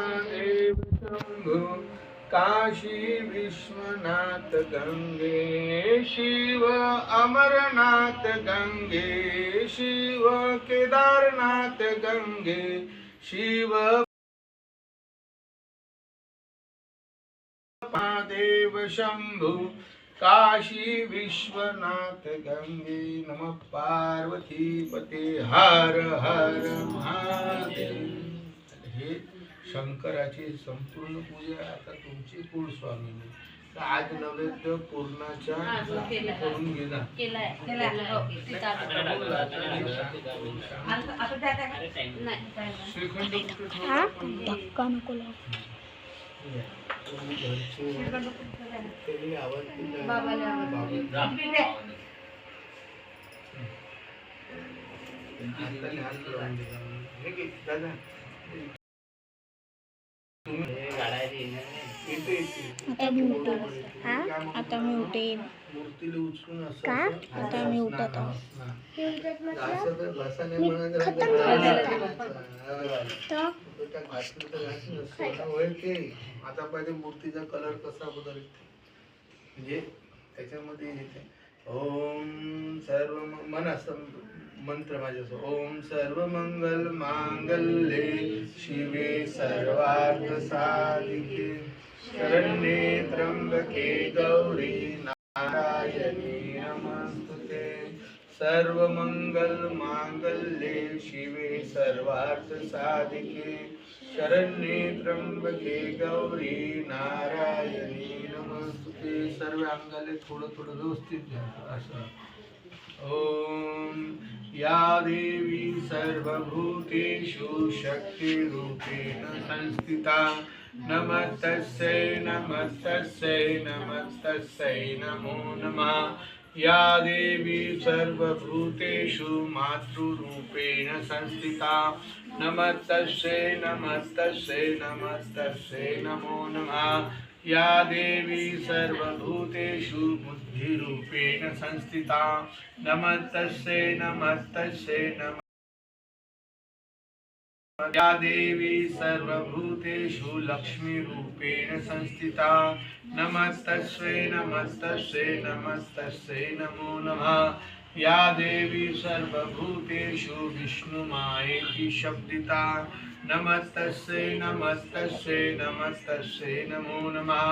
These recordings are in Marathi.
महादेव शंभो काशी विश्वनाथ गंगे शिव अमरनाथ गंगे शिव केदारनाथ गंगे शिव महादेव शंभो काशी विश्वनाथ गंगे नमः पार्वती पते हर हर महादेव। हे शंकराची संपूर्ण पूजा आता तुमची कुलस्वामीने आज नैवेद्य पूर्णाच्या करून गेला श्रीखंड धक्का नको आता मी उठेन मूर्तीला उचलून का आता मी उठत आता पाहिजे मूर्तीचा कलर कसा बदलते म्हणजे त्याच्यामध्ये येते ओम सर्व मन मंत्र माझ्या ओम सर्व मंगल मांगल्ये शिवे सर्वार्थ साधिके शरण्ये त्र्यंबके गौरी नारायणी नमस्तुते सर्व मंगल मांगल्ये शिवे सर्वार्थ साधिके शरण्ये त्र्यंबके गौरी नारायणी नमस्तुते। सर्व अंगाले थोडं थोडं व्यवस्थित घ्या असं ओम या देवी सर्वभूतेषु शक्तिरूपेण संस्थिता नमस्तस्यै नमस्तस्यै नमस्तस्यै नमो नमः। या देवी सर्वभूतेषु मातृरूपेण संस्थिता नमस्तस्यै नमस्तस्यै नमस्तस्यै नमो नमः। या देवी सर्वभूतेषु बुद्धिरूपेण संस्थिता नमस्तस्यै नमस्तस्यै नमः। या देवी सर्वभूतेषु लक्ष्मीरूपेण संस्थिता नमस्तस्यै नमस्तस्यै नमस्तस्यै नमो नमः। या देवी सर्वभूतेषु विष्णुमायेति शब्दिता नमस्तस्यै नमस्तस्यै नमस्तस्यै नमो नमः।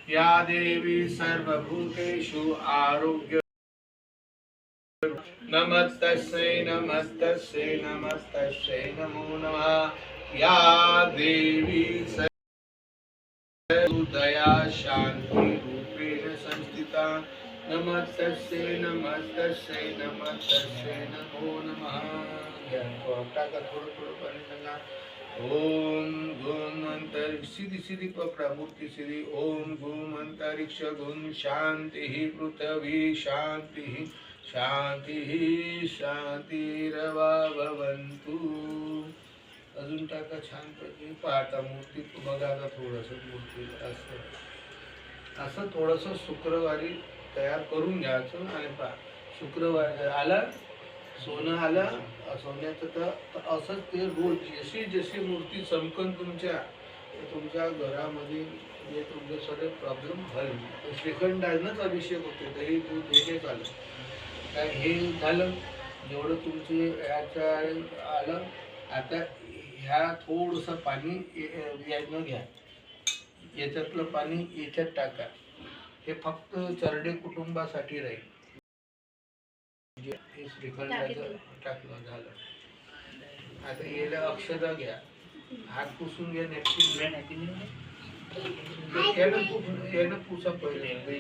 या देवी सर्वभूतेषु आरोग्य नमस्तस्यै नमस्तस्यै नमस्तस्यै नमो नमः। या देवी दया शांति रूपेण संस्थिता नमस्तस्यै नमस्तस्यै नमस्तस्यै नमो नमः। टाका थोडं थोडं पाणी सांगा ओम गुम अंतरिक्ष सीधी सीधी पकडा मूर्ती सीधी ओम गुम अंतरिक्ष गुम शांति पृथ्वी शांति शांति शांतिरवा भवन्तु। अजून टाका छानपैकी पाहता मूर्ती बघा आता थोडंसं मूर्ती असं थोडंसं शुक्रवारी तयार करून घ्यायचं आणि पहा शुक्रवारी आला सोनं आलं सोन्याचं तर असंच ते रोज जशी जशी मूर्ती चमकन तुमच्या घरामध्ये जे तुमचे सगळे प्रॉब्लेम हल श्रीखंडानंच अभिषेक होते दही दूध हे चालू काय हे झालं जेवढं तुमचे याच्या आलं आता ह्या थोडंसं पाणी यानं घ्या याच्यातलं पाणी याच्यात टाका हे फक्त चरडे कुटुंबासाठी राहील हे श्रीखंडाचं टाकलं झालं। आता याला अक्षता घ्या हात पुसून घ्या नॅपकिन यानं पुसा पहिले